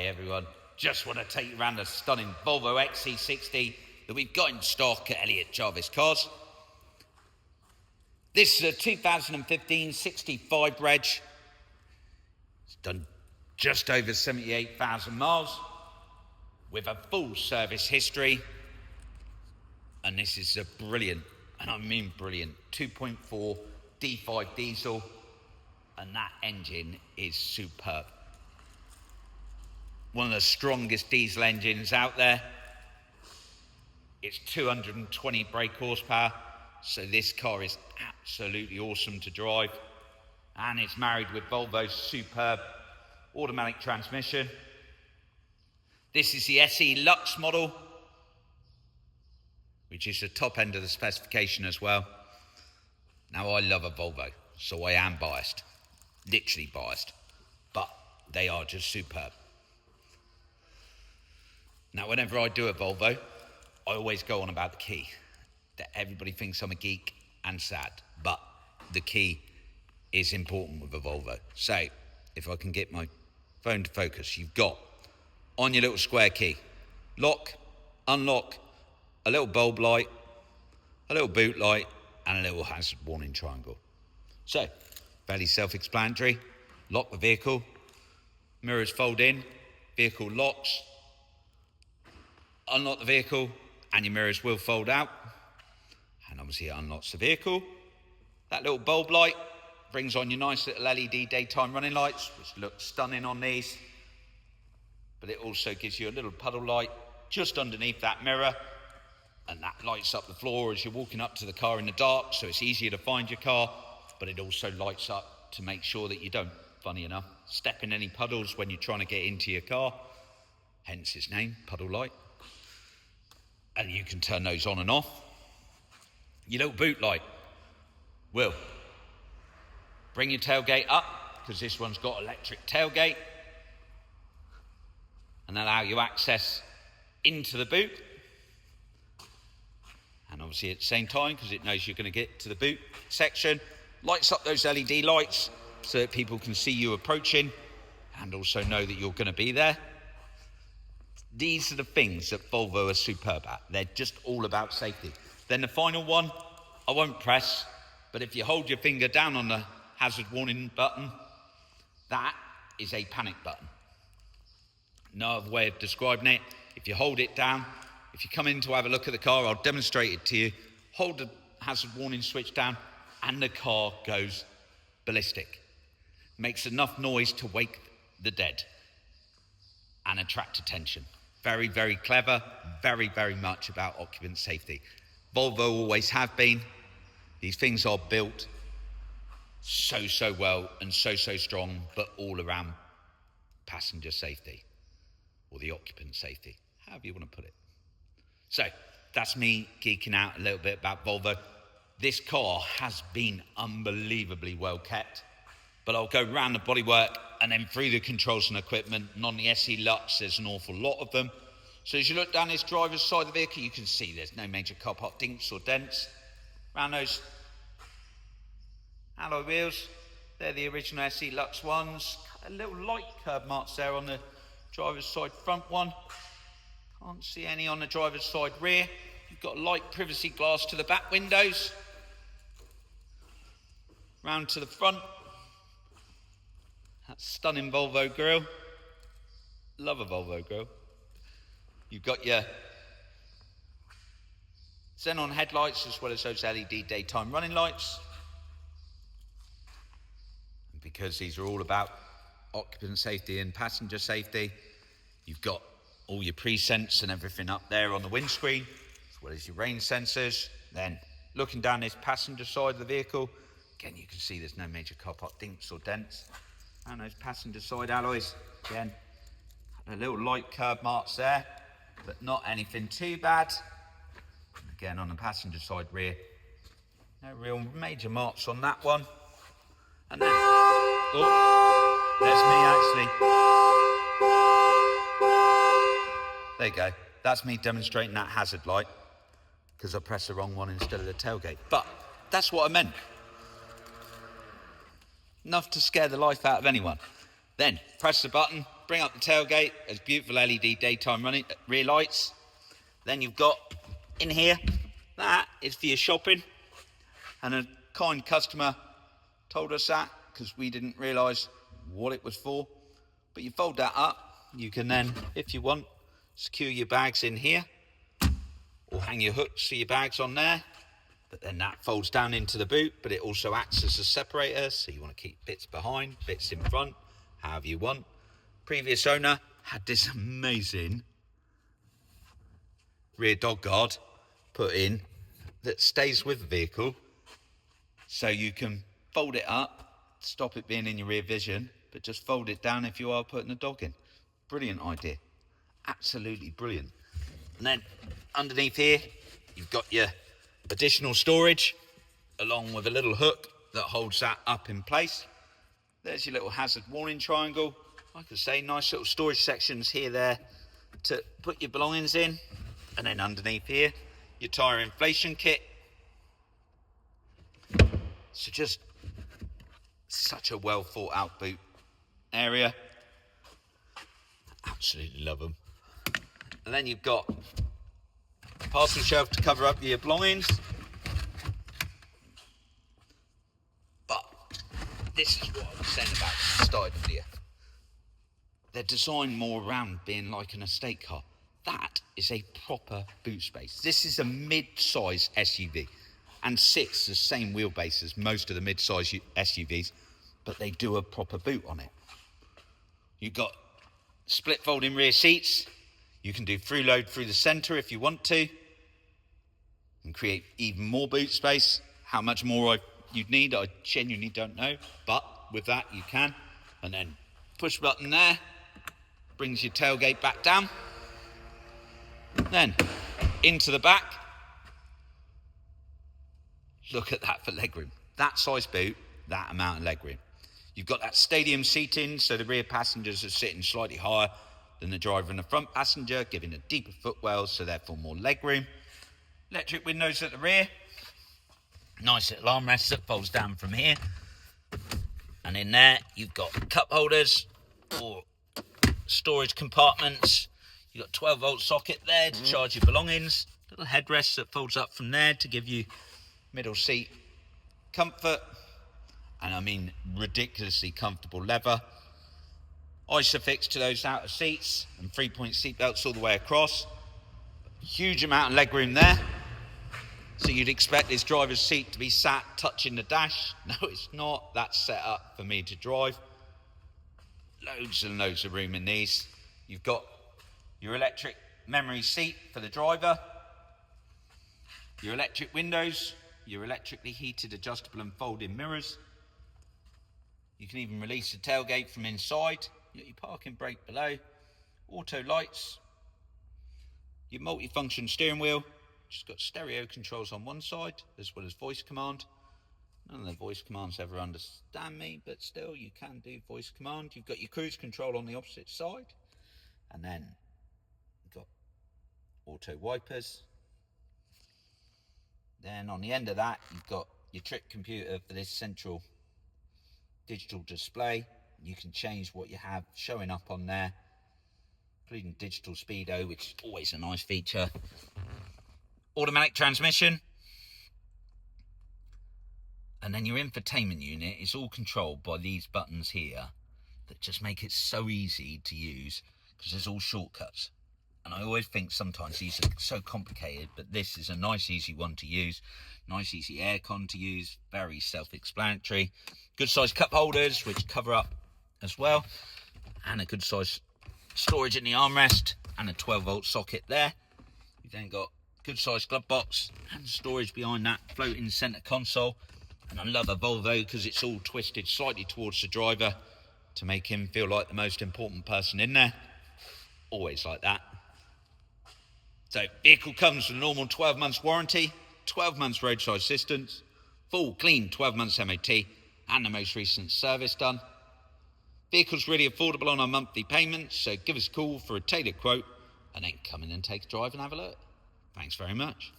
Hey everyone, just want to take you around the stunning Volvo XC60 that we've got in stock at Elliott Jarvis Cars. This is a 2015 65 reg. It's done just over 78,000 miles with a full service history. And this is a brilliant, and I mean brilliant, 2.4 D5 diesel, and that engine is superb. One of the strongest diesel engines out there. It's 220 brake horsepower, so this car is absolutely awesome to drive. And it's married with Volvo's superb automatic transmission. This is the SE Lux model, which is the top end of the specification as well. Now, I love a Volvo, so I am biased, literally biased, but they are just superb. Now, whenever I do a Volvo, I always go on about the key. That everybody thinks I'm a geek and sad, but the key is important with a Volvo. So, if I can get my phone to focus, you've got on your little square key, lock, unlock, a little bulb light, a little boot light, and a little hazard warning triangle. So, fairly self-explanatory. Lock the vehicle, mirrors fold in, vehicle locks, unlock the vehicle, and your mirrors will fold out. And obviously it unlocks the vehicle. That little bulb light brings on your nice little LED daytime running lights, which look stunning on these. But it also gives you a little puddle light just underneath that mirror, and that lights up the floor as you're walking up to the car in the dark, so it's easier to find your car, but it also lights up to make sure that you don't, funny enough, step in any puddles when you're trying to get into your car, hence its name, puddle light. And you can turn those on and off. Your little boot light will bring your tailgate up, because this one's got electric tailgate, and allow you access into the boot. And obviously at the same time, because it knows you're going to get to the boot section, lights up those LED lights so that people can see you approaching and also know that you're going to be there. These are the things that Volvo are superb at. They're just all about safety. Then the final one, I won't press, but if you hold your finger down on the hazard warning button, that is a panic button. No other way of describing it. If you hold it down, if you come in to have a look at the car, I'll demonstrate it to you. Hold the hazard warning switch down and the car goes ballistic. Makes enough noise to wake the dead and attract attention. Very, very clever, very, very much about occupant safety. Volvo always have been. These things are built so well and so strong, but all around passenger safety or the occupant safety, however you want to put it. So that's me geeking out a little bit about Volvo. This car has been unbelievably well kept, but I'll go round the bodywork and then through the controls and equipment. And on the SE Lux, there's an awful lot of them. So as you look down this driver's side of the vehicle, you can see there's no major car park dinks or dents. Around those alloy wheels, they're the original SE Lux ones. A little light curb marks there on the driver's side front one. Can't see any on the driver's side rear. You've got light privacy glass to the back windows. Round to the front. That stunning Volvo grille. Love a Volvo grille. You've got your xenon headlights as well as those LED daytime running lights. And because these are all about occupant safety and passenger safety, you've got all your pre-sense and everything up there on the windscreen, as well as your rain sensors. Then looking down this passenger side of the vehicle, again you can see there's no major car park dinks or dents. And those passenger side alloys, again, a little light curb marks there, but not anything too bad. And again, on the passenger side rear, no real major marks on that one. And then, oh, there's me actually. There you go. That's me demonstrating that hazard light because I pressed the wrong one instead of the tailgate. But that's what I meant. Enough to scare the life out of anyone. Then press the button, bring up the tailgate. There's beautiful LED daytime running rear lights. Then you've got in here, that is for your shopping. And a kind customer told us that because we didn't realise what it was for. But you fold that up. You can then, if you want, secure your bags in here or hang your hooks for your bags on there. But then that folds down into the boot, but it also acts as a separator. So you want to keep bits behind, bits in front, however you want. Previous owner had this amazing rear dog guard put in that stays with the vehicle. So you can fold it up, stop it being in your rear vision, but just fold it down if you are putting a dog in. Brilliant idea. Absolutely brilliant. And then underneath here, you've got your additional storage along with a little hook that holds that up in place. There's your little hazard warning triangle. Like I say, nice little storage sections here, there to put your belongings in. And then underneath here, your tyre inflation kit. So just such a well thought out boot area. Absolutely love them. And then you've got a parcel shelf to cover up your belongings. But this is what I was saying about the style of the. They're designed more around being like an estate car. That is a proper boot space. This is a mid-size SUV and sits the same wheelbase as most of the mid-size SUVs, but they do a proper boot on it. You've got split folding rear seats. You can do through load through the centre if you want to and create even more boot space. How much more you'd need, I genuinely don't know, but with that you can. And then push button there, brings your tailgate back down. Then into the back. Look at that for legroom. That size boot, that amount of legroom. You've got that stadium seating, so the rear passengers are sitting slightly higher than the driver and the front passenger, giving a deeper footwell, so therefore more legroom. Electric windows at the rear. Nice little armrest that folds down from here. And in there, you've got cup holders or storage compartments. You've got 12-volt socket there to charge your belongings. Little headrest that folds up from there to give you middle seat comfort. And I mean, ridiculously comfortable leather. Isofix to those outer seats and 3-point seat belts all the way across. Huge amount of legroom there. So you'd expect this driver's seat to be sat touching the dash. No, it's not. That's set up for me to drive. Loads and loads of room in these. You've got your electric memory seat for the driver. Your electric windows. Your electrically heated adjustable and folding mirrors. You can even release the tailgate from inside. You got your parking brake below. Auto lights. Your multi-function steering wheel. Just got stereo controls on one side, as well as voice command. None of the voice commands ever understand me, but still you can do voice command. You've got your cruise control on the opposite side. And then you've got auto wipers. Then on the end of that, you've got your trip computer for this central digital display. You can change what you have showing up on there, including digital speedo, which is always a nice feature. Automatic transmission. And then your infotainment unit is all controlled by these buttons here that just make it so easy to use because there's all shortcuts. And I always think sometimes these are so complicated, but this is a nice easy one to use. Nice easy aircon to use, very self-explanatory. Good size cup holders which cover up as well, and a good size storage in the armrest and a 12-volt socket there. You've then got good size glove box and storage behind that floating center console. And I love a Volvo because it's all twisted slightly towards the driver to make him feel like the most important person in there. Always like that. So vehicle comes with a normal 12 months warranty, 12 months roadside assistance, full clean 12 months MOT and the most recent service done. Vehicle's really affordable on our monthly payments, so give us a call for a tailored quote and then come in and take a drive and have a look. Thanks very much.